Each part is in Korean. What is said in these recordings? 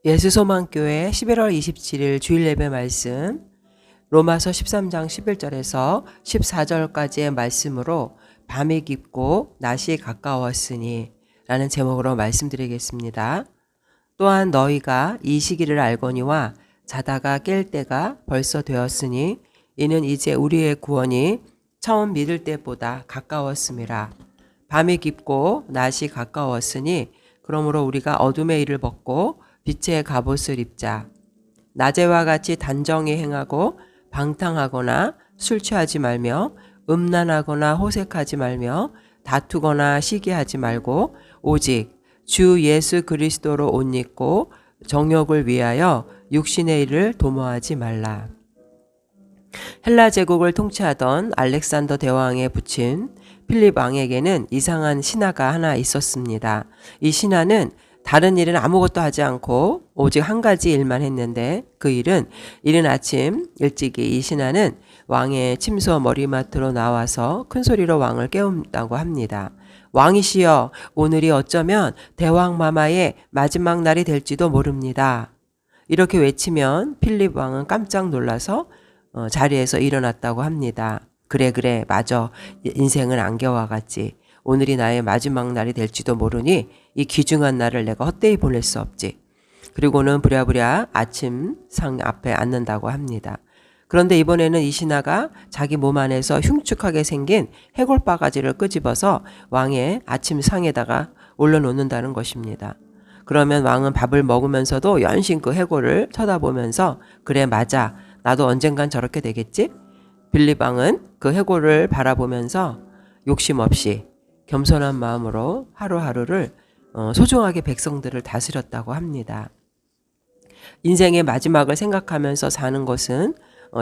예수소망교회 11월 27일 주일 예배 말씀 로마서 13장 11절에서 14절까지의 말씀으로 밤이 깊고 낮이 가까웠으니 라는 제목으로 말씀드리겠습니다. 또한 너희가 이 시기를 알거니와 자다가 깰 때가 벌써 되었으니 이는 이제 우리의 구원이 처음 믿을 때보다 가까웠음이라. 밤이 깊고 낮이 가까웠으니 그러므로 우리가 어둠의 일을 벗고 빛의 갑옷을 입자. 낮에와 같이 단정히 행하고 방탕하거나 술 취하지 말며 음란하거나 호색하지 말며 다투거나 시기하지 말고 오직 주 예수 그리스도로 옷 입고 정욕을 위하여 육신의 일을 도모하지 말라. 헬라 제국을 통치하던 알렉산더 대왕의 부친 필립 왕에게는 이상한 신하가 하나 있었습니다. 이 신하는 다른 일은 아무것도 하지 않고 오직 한 가지 일만 했는데 그 일은 이른 아침 일찍이 이 신하는 왕의 침소 머리맡으로 나와서 큰 소리로 왕을 깨운다고 합니다. 왕이시여, 오늘이 어쩌면 대왕 마마의 마지막 날이 될지도 모릅니다. 이렇게 외치면 필립 왕은 깜짝 놀라서 자리에서 일어났다고 합니다. 그래 맞아. 인생은 안개와 같지. 오늘이 나의 마지막 날이 될지도 모르니 이 귀중한 날을 내가 헛되이 보낼 수 없지. 그리고는 부랴부랴 아침 상 앞에 앉는다고 합니다. 그런데 이번에는 이 신하가 자기 몸 안에서 흉측하게 생긴 해골바가지를 끄집어서 왕의 아침 상에다가 올려놓는다는 것입니다. 그러면 왕은 밥을 먹으면서도 연신 그 해골을 쳐다보면서 그래 맞아. 나도 언젠간 저렇게 되겠지? 빌립 왕은 그 해골을 바라보면서 욕심 없이 겸손한 마음으로 하루하루를 소중하게 백성들을 다스렸다고 합니다. 인생의 마지막을 생각하면서 사는 것은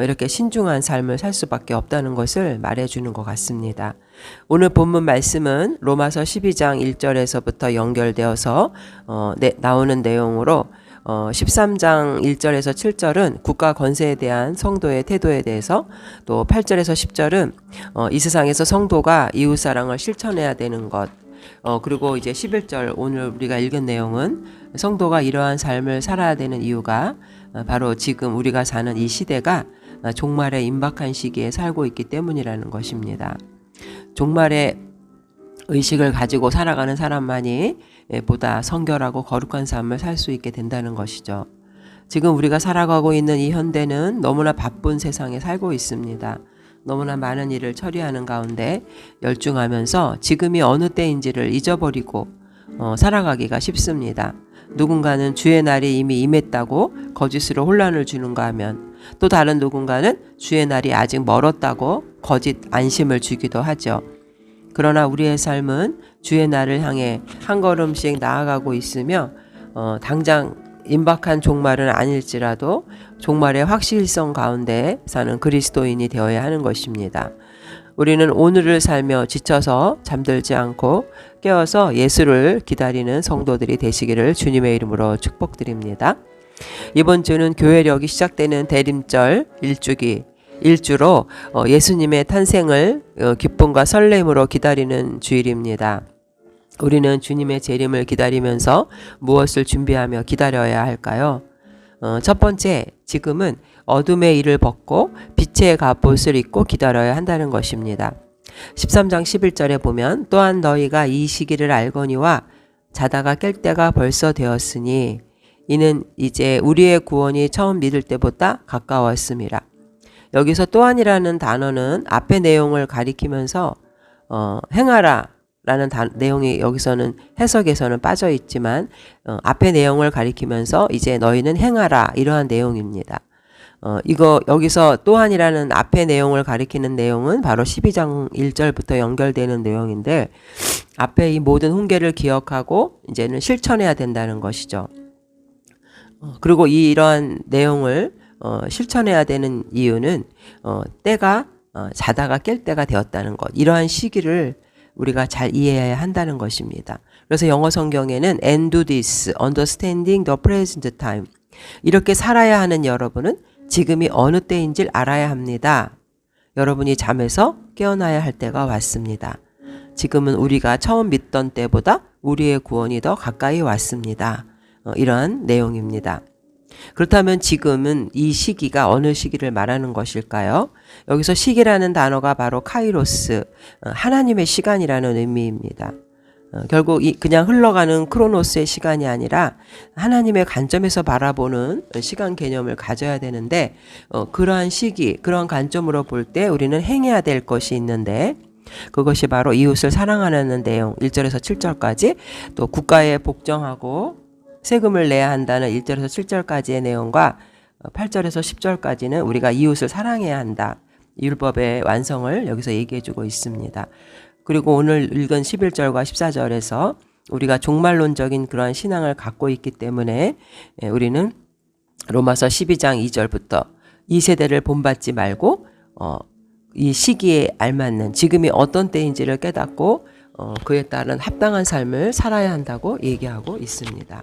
이렇게 신중한 삶을 살 수밖에 없다는 것을 말해주는 것 같습니다. 오늘 본문 말씀은 로마서 12장 1절에서부터 연결되어서 나오는 내용으로 13장 1절에서 7절은 국가 권세에 대한 성도의 태도에 대해서, 또 8절에서 10절은 이 세상에서 성도가 이웃사랑을 실천해야 되는 것, 그리고 이제 11절 오늘 우리가 읽은 내용은 성도가 이러한 삶을 살아야 되는 이유가 바로 지금 우리가 사는 이 시대가 종말의 임박한 시기에 살고 있기 때문이라는 것입니다. 종말의 의식을 가지고 살아가는 사람만이 보다 성결하고 거룩한 삶을 살 수 있게 된다는 것이죠. 지금 우리가 살아가고 있는 이 현대는 너무나 바쁜 세상에 살고 있습니다. 너무나 많은 일을 처리하는 가운데 열중하면서 지금이 어느 때인지를 잊어버리고 살아가기가 쉽습니다. 누군가는 주의 날이 이미 임했다고 거짓으로 혼란을 주는가 하면 또 다른 누군가는 주의 날이 아직 멀었다고 거짓 안심을 주기도 하죠. 그러나 우리의 삶은 주의 날을 향해 한 걸음씩 나아가고 있으며 당장 임박한 종말은 아닐지라도 종말의 확실성 가운데 사는 그리스도인이 되어야 하는 것입니다. 우리는 오늘을 살며 지쳐서 잠들지 않고 깨어서 예수를 기다리는 성도들이 되시기를 주님의 이름으로 축복드립니다. 이번 주는 교회력이 시작되는 대림절 일주로 예수님의 탄생을 기쁨과 설렘으로 기다리는 주일입니다. 우리는 주님의 재림을 기다리면서 무엇을 준비하며 기다려야 할까요? 첫 번째, 지금은 어둠의 일을 벗고 빛의 갑옷을 입고 기다려야 한다는 것입니다. 13장 11절에 보면 또한 너희가 이 시기를 알거니와 자다가 깰 때가 벌써 되었으니 이는 이제 우리의 구원이 처음 믿을 때보다 가까웠음이라. 여기서 또한이라는 단어는 앞의 내용을 가리키면서 행하라 라는 내용이 여기서는 해석에서는 빠져 있지만 앞의 내용을 가리키면서 이제 너희는 행하라 이러한 내용입니다. 여기서 또한이라는 앞의 내용을 가리키는 내용은 바로 12장 1절부터 연결되는 내용인데 앞에 이 모든 훈계를 기억하고 이제는 실천해야 된다는 것이죠. 그리고 이러한 내용을 실천해야 되는 이유는 때가 자다가 깰 때가 되었다는 것, 이러한 시기를 우리가 잘 이해해야 한다는 것입니다. 그래서 영어 성경에는 and do this, understanding the present time, 이렇게 살아야 하는 여러분은 지금이 어느 때인지를 알아야 합니다. 여러분이 잠에서 깨어나야 할 때가 왔습니다. 지금은 우리가 처음 믿던 때보다 우리의 구원이 더 가까이 왔습니다. 이런 내용입니다. 그렇다면 지금은 이 시기가 어느 시기를 말하는 것일까요? 여기서 시기라는 단어가 바로 카이로스, 하나님의 시간이라는 의미입니다. 결국 그냥 흘러가는 크로노스의 시간이 아니라 하나님의 관점에서 바라보는 시간 개념을 가져야 되는데, 그러한 시기, 그런 관점으로 볼 때 우리는 행해야 될 것이 있는데, 그것이 바로 이웃을 사랑하는 내용 1절에서 7절까지, 또 국가에 복종하고 세금을 내야 한다는 1절에서 7절까지의 내용과 8절에서 10절까지는 우리가 이웃을 사랑해야 한다, 율법의 완성을 여기서 얘기해주고 있습니다. 그리고 오늘 읽은 11절과 14절에서 우리가 종말론적인 그러한 신앙을 갖고 있기 때문에 우리는 로마서 12장 2절부터 이 세대를 본받지 말고 이 시기에 알맞는 지금이 어떤 때인지를 깨닫고 그에 따른 합당한 삶을 살아야 한다고 얘기하고 있습니다.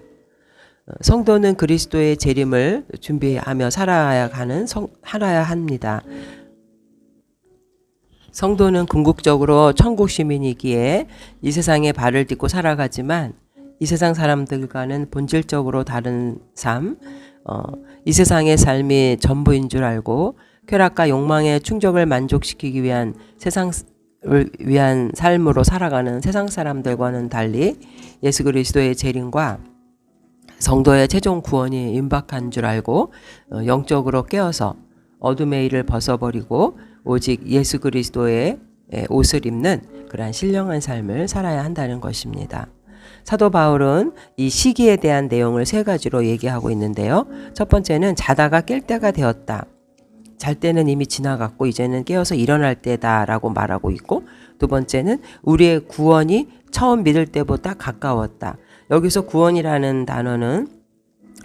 성도는 그리스도의 재림을 준비하며 살아야 합니다. 성도는 궁극적으로 천국 시민이기에 이 세상에 발을 딛고 살아가지만 이 세상 사람들과는 본질적으로 다른 삶, 이 세상의 삶이 전부인 줄 알고 쾌락과 욕망의 충족을 만족시키기 위한 세상을 위한 삶으로 살아가는 세상 사람들과는 달리 예수 그리스도의 재림과 성도의 최종 구원이 임박한 줄 알고 영적으로 깨어서 어둠의 일을 벗어버리고 오직 예수 그리스도의 옷을 입는 그러한 신령한 삶을 살아야 한다는 것입니다. 사도 바울은 이 시기에 대한 내용을 세 가지로 얘기하고 있는데요. 첫 번째는 자다가 깰 때가 되었다. 잘 때는 이미 지나갔고 이제는 깨어서 일어날 때다라고 말하고 있고, 두 번째는 우리의 구원이 처음 믿을 때보다 가까웠다. 여기서 구원이라는 단어는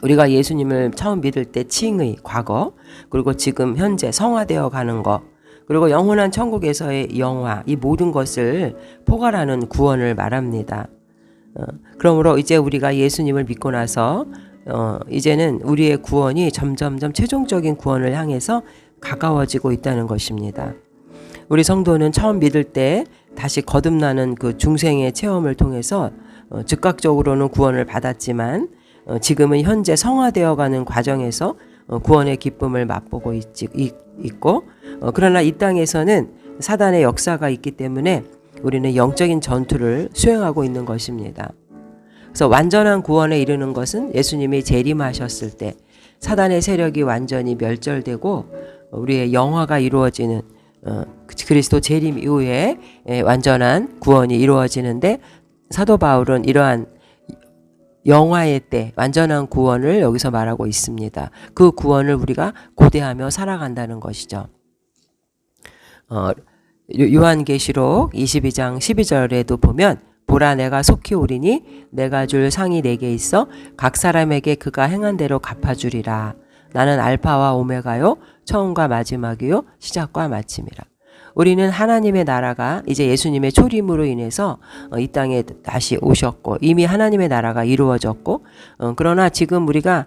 우리가 예수님을 처음 믿을 때 칭의, 과거, 그리고 지금 현재 성화되어 가는 것, 그리고 영원한 천국에서의 영화, 이 모든 것을 포괄하는 구원을 말합니다. 그러므로 이제 우리가 예수님을 믿고 나서 이제는 우리의 구원이 점점점 최종적인 구원을 향해서 가까워지고 있다는 것입니다. 우리 성도는 처음 믿을 때 다시 거듭나는 그 중생의 체험을 통해서 즉각적으로는 구원을 받았지만 지금은 현재 성화되어가는 과정에서 구원의 기쁨을 맛보고 있고, 그러나 이 땅에서는 사단의 역사가 있기 때문에 우리는 영적인 전투를 수행하고 있는 것입니다. 그래서 완전한 구원에 이르는 것은 예수님이 재림하셨을 때 사단의 세력이 완전히 멸절되고 우리의 영화가 이루어지는 그리스도 재림 이후에 완전한 구원이 이루어지는데, 사도 바울은 이러한 영화의 때 완전한 구원을 여기서 말하고 있습니다. 그 구원을 우리가 고대하며 살아간다는 것이죠. 요한계시록 22장 12절에도 보면 보라 내가 속히 오리니 내가 줄 상이 내게 있어 각 사람에게 그가 행한 대로 갚아주리라. 나는 알파와 오메가요 처음과 마지막이요 시작과 마침이라. 우리는 하나님의 나라가 이제 예수님의 초림으로 인해서 이 땅에 다시 오셨고 이미 하나님의 나라가 이루어졌고, 그러나 지금 우리가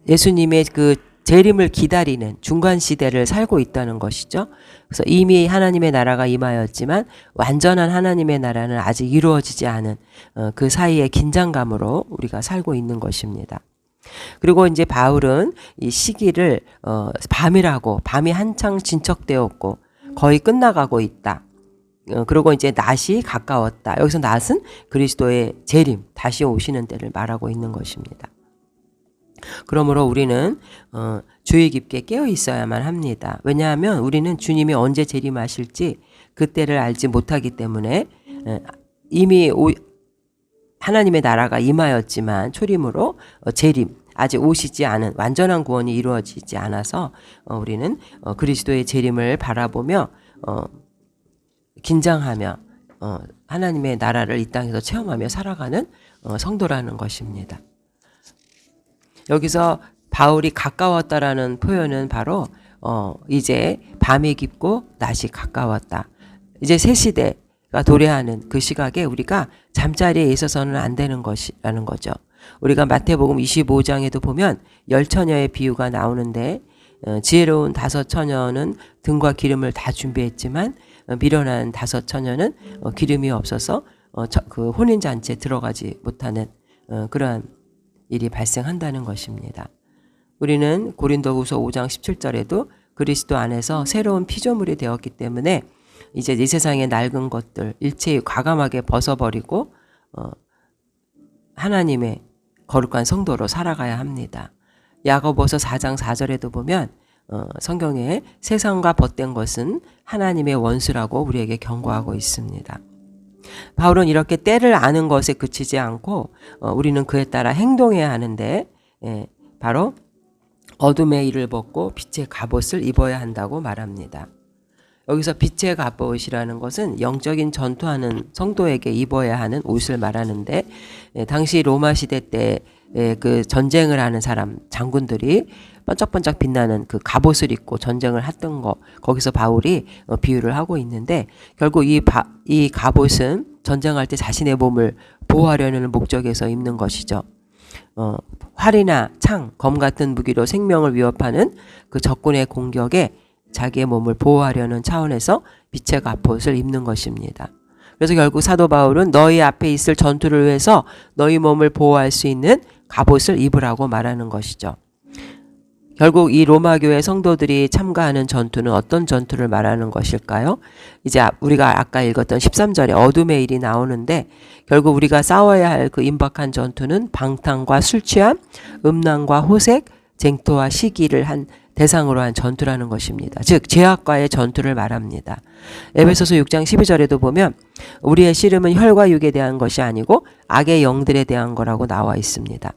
예수님의 그 재림을 기다리는 중간 시대를 살고 있다는 것이죠. 그래서 이미 하나님의 나라가 임하였지만 완전한 하나님의 나라는 아직 이루어지지 않은 그 사이의 긴장감으로 우리가 살고 있는 것입니다. 그리고 이제 바울은 이 시기를 밤이 한창 진척되었고 거의 끝나가고 있다. 그리고 이제 낮이 가까웠다. 여기서 낮은 그리스도의 재림, 다시 오시는 때를 말하고 있는 것입니다. 그러므로 우리는 주의 깊게 깨어 있어야만 합니다. 왜냐하면 우리는 주님이 언제 재림하실지 그때를 알지 못하기 때문에 이미 하나님의 나라가 임하였지만 초림으로 재림, 아직 오시지 않은 완전한 구원이 이루어지지 않아서 우리는 그리스도의 재림을 바라보며 긴장하며 하나님의 나라를 이 땅에서 체험하며 살아가는 성도라는 것입니다. 여기서 바울이 가까웠다라는 표현은 바로 이제 밤이 깊고 낮이 가까웠다. 이제 새 시대가 도래하는 그 시각에 우리가 잠자리에 있어서는 안 되는 것이라는 거죠. 우리가 마태복음 25장에도 보면 10처녀의 비유가 나오는데 지혜로운 5처녀는 등과 기름을 다 준비했지만 미련한 5처녀는 기름이 없어서 그 혼인잔치에 들어가지 못하는 그러한 일이 발생한다는 것입니다. 우리는 고린도후서 5장 17절에도 그리스도 안에서 새로운 피조물이 되었기 때문에 이제 이 세상의 낡은 것들 일체히 과감하게 벗어버리고 하나님의 거룩한 성도로 살아가야 합니다. 야고보서 4장 4절에도 보면 성경에 세상과 벗된 것은 하나님의 원수라고 우리에게 경고하고 있습니다. 바울은 이렇게 때를 아는 것에 그치지 않고 우리는 그에 따라 행동해야 하는데 바로 어둠의 일을 벗고 빛의 갑옷을 입어야 한다고 말합니다. 여기서 빛의 갑옷이라는 것은 영적인 전투하는 성도에게 입어야 하는 옷을 말하는데 당시 로마 시대 때 그 전쟁을 하는 사람 장군들이 번쩍번쩍 빛나는 그 갑옷을 입고 전쟁을 했던 거 거기서 바울이 비유를 하고 있는데 결국 이 갑옷은 전쟁할 때 자신의 몸을 보호하려는 목적에서 입는 것이죠. 활이나 창, 검 같은 무기로 생명을 위협하는 그 적군의 공격에 자기의 몸을 보호하려는 차원에서 빛의 갑옷을 입는 것입니다. 그래서 결국 사도 바울은 너희 앞에 있을 전투를 위해서 너희 몸을 보호할 수 있는 갑옷을 입으라고 말하는 것이죠. 결국 이 로마 교회 성도들이 참가하는 전투는 어떤 전투를 말하는 것일까요? 이제 우리가 아까 읽었던 13절에 어둠의 일이 나오는데 결국 우리가 싸워야 할 그 임박한 전투는 방탕과 술 취함, 음란과 호색, 쟁토와 시기를 한 대상으로 한 전투라는 것입니다. 즉 죄악과의 전투를 말합니다. 에베소서 6장 12절에도 보면 우리의 씨름은 혈과 육에 대한 것이 아니고 악의 영들에 대한 거라고 나와 있습니다.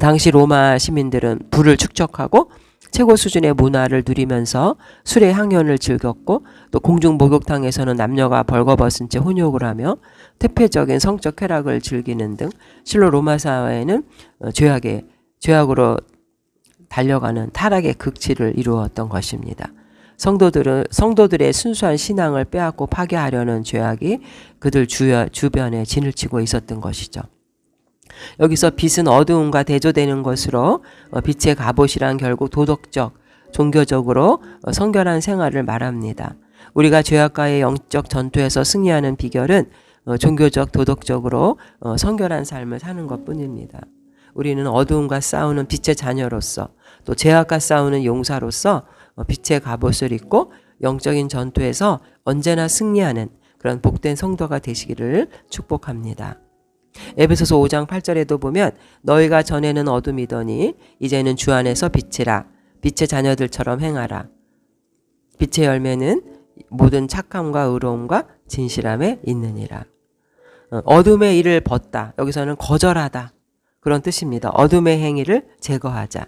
당시 로마 시민들은 부를 축적하고 최고 수준의 문화를 누리면서 술의 향연을 즐겼고 또 공중 목욕탕에서는 남녀가 벌거벗은 채 혼욕을 하며 태폐적인 성적 쾌락을 즐기는 등 실로 로마 사회는 죄악으로 달려가는 타락의 극치를 이루었던 것입니다. 성도들의 순수한 신앙을 빼앗고 파괴하려는 죄악이 그들 주변에 진을 치고 있었던 것이죠. 여기서 빛은 어두움과 대조되는 것으로 빛의 갑옷이란 결국 도덕적, 종교적으로 성결한 생활을 말합니다. 우리가 죄악과의 영적 전투에서 승리하는 비결은 종교적, 도덕적으로 성결한 삶을 사는 것뿐입니다. 우리는 어두움과 싸우는 빛의 자녀로서 또 죄악과 싸우는 용사로서 빛의 갑옷을 입고 영적인 전투에서 언제나 승리하는 그런 복된 성도가 되시기를 축복합니다. 에베소서 5장 8절에도 보면 너희가 전에는 어둠이더니 이제는 주 안에서 빛이라 빛의 자녀들처럼 행하라. 빛의 열매는 모든 착함과 의로움과 진실함에 있느니라. 어둠의 일을 벗다. 여기서는 거절하다. 그런 뜻입니다. 어둠의 행위를 제거하자.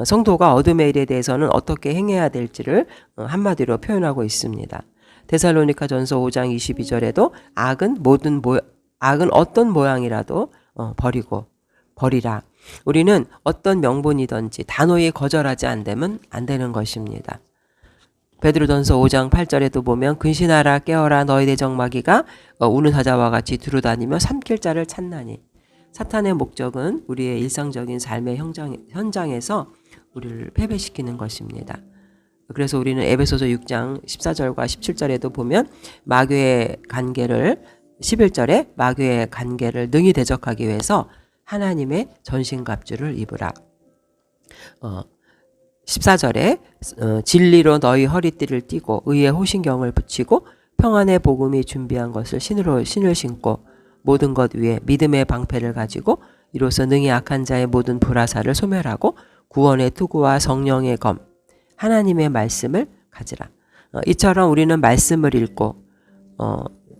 성도가 어둠의 일에 대해서는 어떻게 행해야 될지를 한마디로 표현하고 있습니다. 데살로니가전서 5장 22절에도 악은 어떤 모양이라도 버리라. 우리는 어떤 명분이든지 단호히 거절하지 않으면 안 되는 것입니다. 베드로전서 5장 8절에도 보면 근신하라 깨어라 너희 대적마귀가 우는 사자와 같이 두루다니며 삼킬 자를 찾나니. 사탄의 목적은 우리의 일상적인 삶의 현장에서 우리를 패배시키는 것입니다. 그래서 우리는 에베소서 6장 14절과 17절에도 보면 마귀의 관계를 11절에 마귀의 관계를 능히 대적하기 위해서 하나님의 전신갑주를 입으라. 14절에 진리로 너희 허리띠를 띠고 의의 호신경을 붙이고 평안의 복음이 준비한 것을 신을 신고 모든 것 위에 믿음의 방패를 가지고 이로써 능히 악한 자의 모든 불화살을 소멸하고 구원의 투구와 성령의 검 하나님의 말씀을 가지라. 이처럼 우리는 말씀을 읽고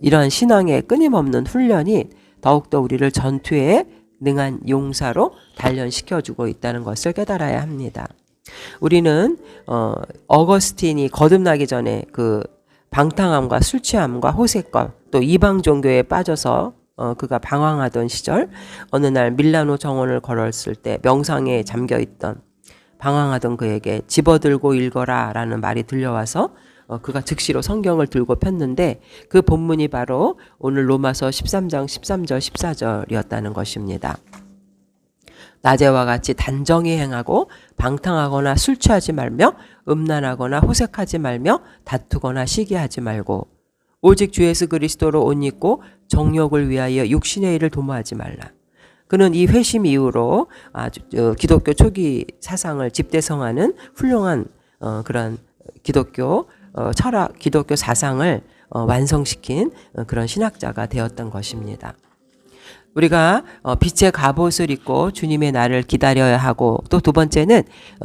이러한 신앙의 끊임없는 훈련이 더욱더 우리를 전투에 능한 용사로 단련시켜주고 있다는 것을 깨달아야 합니다. 우리는 어거스틴이 거듭나기 전에 그 방탕함과 술취함과 호색과 또 이방 종교에 빠져서 그가 방황하던 시절 어느 날 밀라노 정원을 걸었을 때 명상에 잠겨있던 방황하던 그에게 집어들고 읽어라 라는 말이 들려와서 그가 즉시로 성경을 들고 폈는데 그 본문이 바로 오늘 로마서 13장 13절 14절이었다는 것입니다. 낮에와 같이 단정히 행하고 방탕하거나 술 취하지 말며 음란하거나 호색하지 말며 다투거나 시기하지 말고 오직 주 예수 그리스도로 옷 입고 정욕을 위하여 육신의 일을 도모하지 말라. 그는 이 회심 이후로 아주 기독교 초기 사상을 집대성하는 훌륭한 그런 기독교 철학, 기독교 사상을 완성시킨 그런 신학자가 되었던 것입니다. 우리가 빛의 갑옷을 입고 주님의 날을 기다려야 하고, 또 두 번째는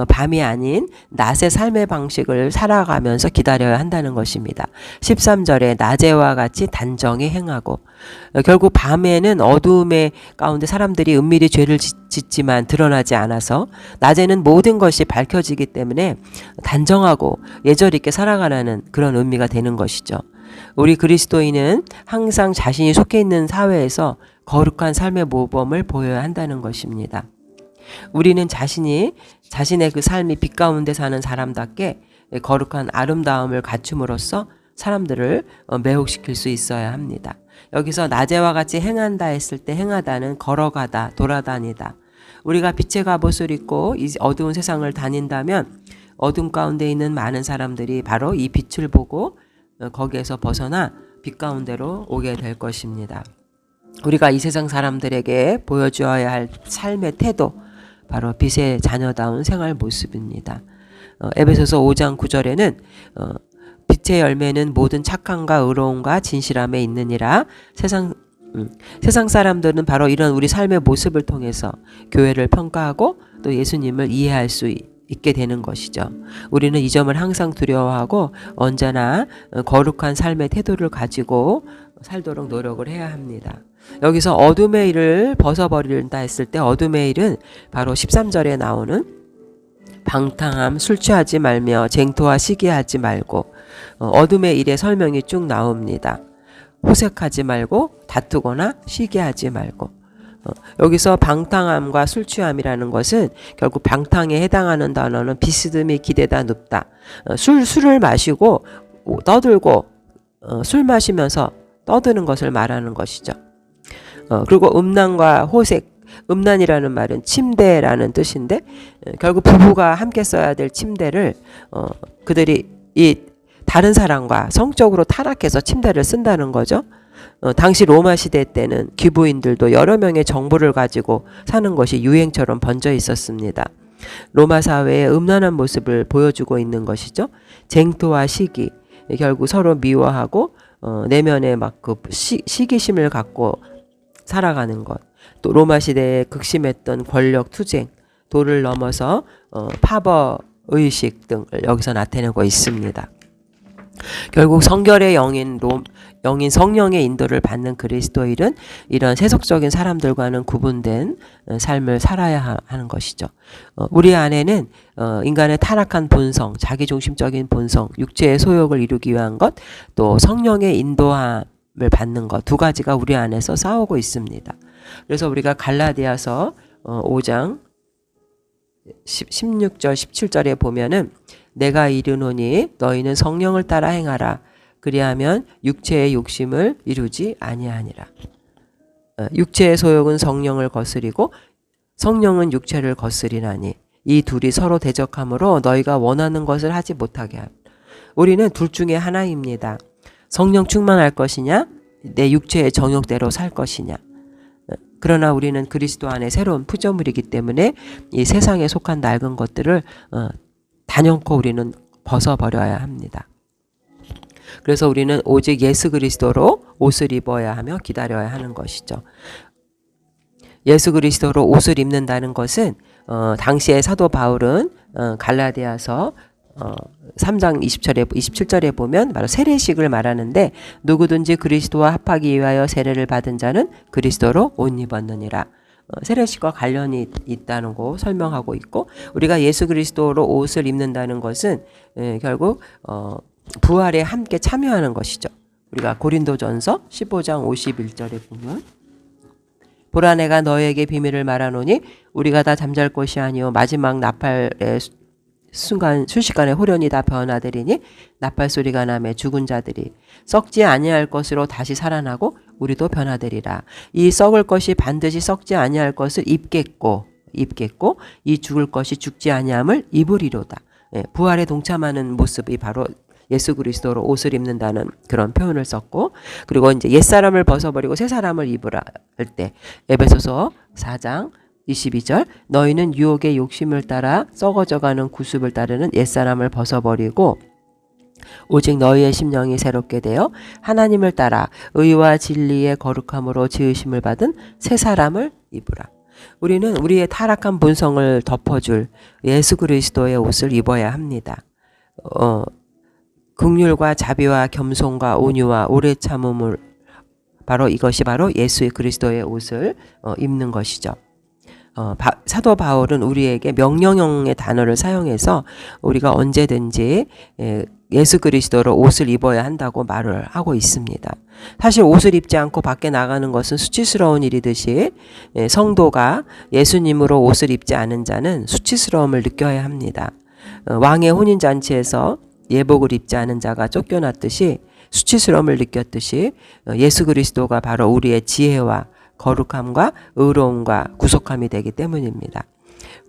밤이 아닌 낮의 삶의 방식을 살아가면서 기다려야 한다는 것입니다. 13절에 낮에와 같이 단정히 행하고, 결국 밤에는 어두움의 가운데 사람들이 은밀히 죄를 짓지만 드러나지 않아서, 낮에는 모든 것이 밝혀지기 때문에 단정하고 예절 있게 살아가라는 그런 의미가 되는 것이죠. 우리 그리스도인은 항상 자신이 속해 있는 사회에서 거룩한 삶의 모범을 보여야 한다는 것입니다. 우리는 자신의 그 삶이 빛 가운데 사는 사람답게 거룩한 아름다움을 갖춤으로써 사람들을 매혹시킬 수 있어야 합니다. 여기서 낮에와 같이 행한다 했을 때, 행하다는 걸어가다, 돌아다니다. 우리가 빛의 갑옷을 입고 이 어두운 세상을 다닌다면 어둠 가운데 있는 많은 사람들이 바로 이 빛을 보고 거기에서 벗어나 빛 가운데로 오게 될 것입니다. 우리가 이 세상 사람들에게 보여주어야 할 삶의 태도, 바로 빛의 자녀다운 생활 모습입니다. 에베소서 5장 9절에는 빛의 열매는 모든 착함과 의로움과 진실함에 있느니라. 세상 사람들은 바로 이런 우리 삶의 모습을 통해서 교회를 평가하고 또 예수님을 이해할 수 있게 되는 것이죠. 우리는 이 점을 항상 두려워하고 언제나 거룩한 삶의 태도를 가지고 살도록 노력을 해야 합니다. 여기서 어둠의 일을 벗어버린다 했을 때, 어둠의 일은 바로 13절에 나오는 방탕함, 술 취하지 말며 쟁토와 시기하지 말고, 어둠의 일의 설명이 쭉 나옵니다. 호색하지 말고, 다투거나 시기하지 말고. 여기서 방탕함과 술 취함이라는 것은 결국 방탕에 해당하는 단어는 비스듬히 기대다 눕다. 술을 마시고 떠들고 술 마시면서 떠드는 것을 말하는 것이죠. 그리고 음란과 호색, 음란이라는 말은 침대라는 뜻인데, 결국 부부가 함께 써야 될 침대를 그들이 이 다른 사람과 성적으로 타락해서 침대를 쓴다는 거죠. 당시 로마 시대 때는 귀부인들도 여러 명의 정보를 가지고 사는 것이 유행처럼 번져 있었습니다. 로마 사회의 음란한 모습을 보여주고 있는 것이죠. 쟁토와 시기, 결국 서로 미워하고 내면에 막 그 시기심을 갖고 살아가는 것, 또 로마 시대에 극심했던 권력 투쟁, 도를 넘어서 파벌 의식 등을 여기서 나타내고 있습니다. 결국 성결의 영인 성령의 인도를 받는 그리스도인은 이런 세속적인 사람들과는 구분된 삶을 살아야 하는 것이죠. 우리 안에는 인간의 타락한 본성, 자기중심적인 본성, 육체의 소욕을 이루기 위한 것, 또 성령의 인도함을 받는 것, 두 가지가 우리 안에서 싸우고 있습니다. 그래서 우리가 갈라디아서 5장 16절 17절에 보면은, 내가 이르노니 너희는 성령을 따라 행하라. 그리하면 육체의 욕심을 이루지 아니하니라. 육체의 소욕은 성령을 거스리고 성령은 육체를 거스리나니 이 둘이 서로 대적하므로 너희가 원하는 것을 하지 못하게 함. 우리는 둘 중에 하나입니다. 성령 충만할 것이냐, 내 육체의 정욕대로 살 것이냐. 그러나 우리는 그리스도 안에 새로운 피조물이기 때문에 이 세상에 속한 낡은 것들을 단연코 우리는 벗어버려야 합니다. 그래서 우리는 오직 예수 그리스도로 옷을 입어야 하며 기다려야 하는 것이죠. 예수 그리스도로 옷을 입는다는 것은 당시에 사도 바울은 갈라디아서 3장 27절에 보면 바로 세례식을 말하는데, 누구든지 그리스도와 합하기 위하여 세례를 받은 자는 그리스도로 옷 입었느니라. 세례식과 관련이 있다는 거 설명하고 있고, 우리가 예수 그리스도로 옷을 입는다는 것은 결국 부활에 함께 참여하는 것이죠. 우리가 고린도전서 15장 51절에 보면, 보라 내가 너에게 비밀을 말하노니 우리가 다 잠잘 것이 아니요 마지막 나팔의 순식간에 호련이 다 변화되리니 나팔 소리가 나매 죽은 자들이 썩지 아니할 것으로 다시 살아나고 우리도 변화되리라. 이 썩을 것이 반드시 썩지 아니할 것을 입겠고 이 죽을 것이 죽지 아니함을 입으리로다. 부활에 동참하는 모습이 바로 예수 그리스도로 옷을 입는다는 그런 표현을 썼고, 그리고 이제 옛사람을 벗어버리고 새 사람을 입으라 할 때 에베소서 4장 22절 너희는 유혹의 욕심을 따라 썩어져가는 구습을 따르는 옛사람을 벗어버리고 오직 너희의 심령이 새롭게 되어 하나님을 따라 의와 진리의 거룩함으로 지으심을 받은 새 사람을 입으라. 우리는 우리의 타락한 본성을 덮어줄 예수 그리스도의 옷을 입어야 합니다. 긍휼과 자비와 겸손과 온유와 오래 참음을 이것이 바로 예수 그리스도의 옷을 입는 것이죠. 사도 바울은 우리에게 명령형의 단어를 사용해서 우리가 언제든지 예수 그리스도로 옷을 입어야 한다고 말을 하고 있습니다. 사실 옷을 입지 않고 밖에 나가는 것은 수치스러운 일이듯이 성도가 예수님으로 옷을 입지 않은 자는 수치스러움을 느껴야 합니다. 왕의 혼인잔치에서 예복을 입지 않은 자가 쫓겨났듯이 수치스러움을 느꼈듯이 예수 그리스도가 바로 우리의 지혜와 거룩함과 의로움과 구속함이 되기 때문입니다.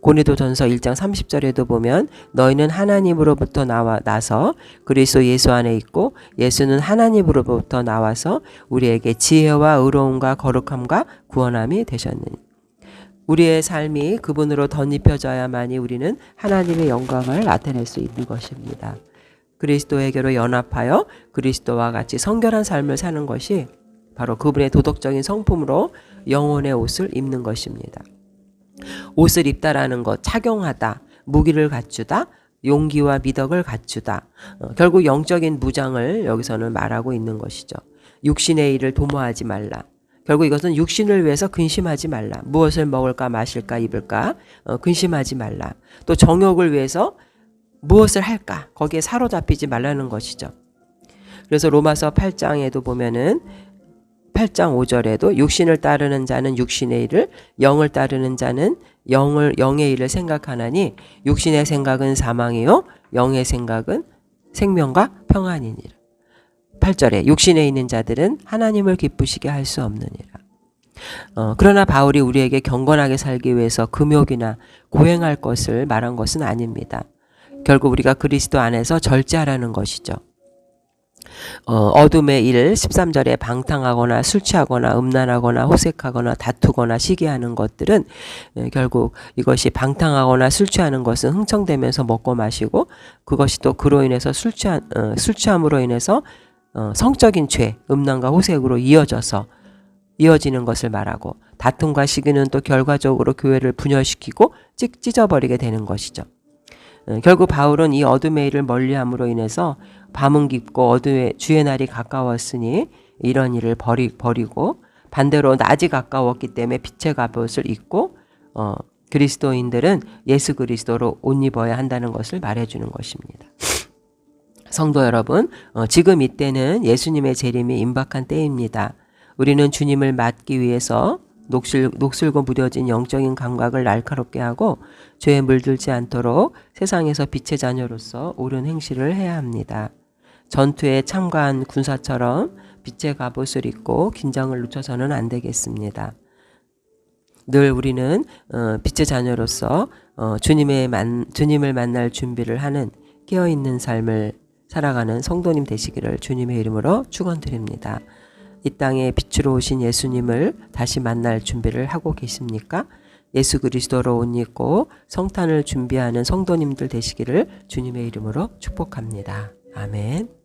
고린도전서 1장 30절에도 보면 너희는 하나님으로부터 나서 그리스도 예수 안에 있고 예수는 하나님으로부터 나와서 우리에게 지혜와 의로움과 거룩함과 구원함이 되셨느니. 우리의 삶이 그분으로 덧입혀져야만이 우리는 하나님의 영광을 나타낼 수 있는 것입니다. 그리스도에게로 연합하여 그리스도와 같이 성결한 삶을 사는 것이 바로 그분의 도덕적인 성품으로 영혼의 옷을 입는 것입니다. 옷을 입다라는 것, 착용하다, 무기를 갖추다, 용기와 미덕을 갖추다. 결국 영적인 무장을 여기서는 말하고 있는 것이죠. 육신의 일을 도모하지 말라. 결국 이것은 육신을 위해서 근심하지 말라. 무엇을 먹을까 마실까 입을까 근심하지 말라. 또 정욕을 위해서 무엇을 할까 거기에 사로잡히지 말라는 것이죠. 그래서 로마서 8장에도 보면은 8장 5절에도 육신을 따르는 자는 육신의 일을 영을 따르는 자는 영의 일을 생각하나니 육신의 생각은 사망이요 영의 생각은 생명과 평안이니라. 8절에 육신에 있는 자들은 하나님을 기쁘시게 할 수 없느니라. 그러나 바울이 우리에게 경건하게 살기 위해서 금욕이나 고행할 것을 말한 것은 아닙니다. 결국 우리가 그리스도 안에서 절제하라는 것이죠. 어둠의 일 13절에 방탕하거나 술 취하거나 음란하거나 호색하거나 다투거나 시기하는 것들은 결국 이것이 방탕하거나 술 취하는 것은 흥청대면서 먹고 마시고 그것이 또 그로 인해서 술 취함으로 인해서 성적인 죄, 음란과 호색으로 이어지는 것을 말하고 다툼과 시기는 또 결과적으로 교회를 분열시키고 찢어버리게 되는 것이죠. 결국 바울은 이 어둠의 일을 멀리함으로 인해서 밤은 깊고 어두의 주의 날이 가까웠으니 이런 일을 버리고 반대로 낮이 가까웠기 때문에 빛의 갑옷을 입고 그리스도인들은 예수 그리스도로 옷 입어야 한다는 것을 말해주는 것입니다. 성도 여러분, 지금 이때는 예수님의 재림이 임박한 때입니다. 우리는 주님을 맞기 위해서 녹슬고 무뎌진 영적인 감각을 날카롭게 하고 죄에 물들지 않도록 세상에서 빛의 자녀로서 옳은 행실을 해야 합니다. 전투에 참가한 군사처럼 빛의 갑옷을 입고 긴장을 늦춰서는 안 되겠습니다. 늘 우리는 빛의 자녀로서 주님을 만날 준비를 하는 깨어있는 삶을 살아가는 성도님 되시기를 주님의 이름으로 축원드립니다. 이 땅에 빛으로 오신 예수님을 다시 만날 준비를 하고 계십니까? 예수 그리스도로 옷 입고 성탄을 준비하는 성도님들 되시기를 주님의 이름으로 축복합니다. 아멘.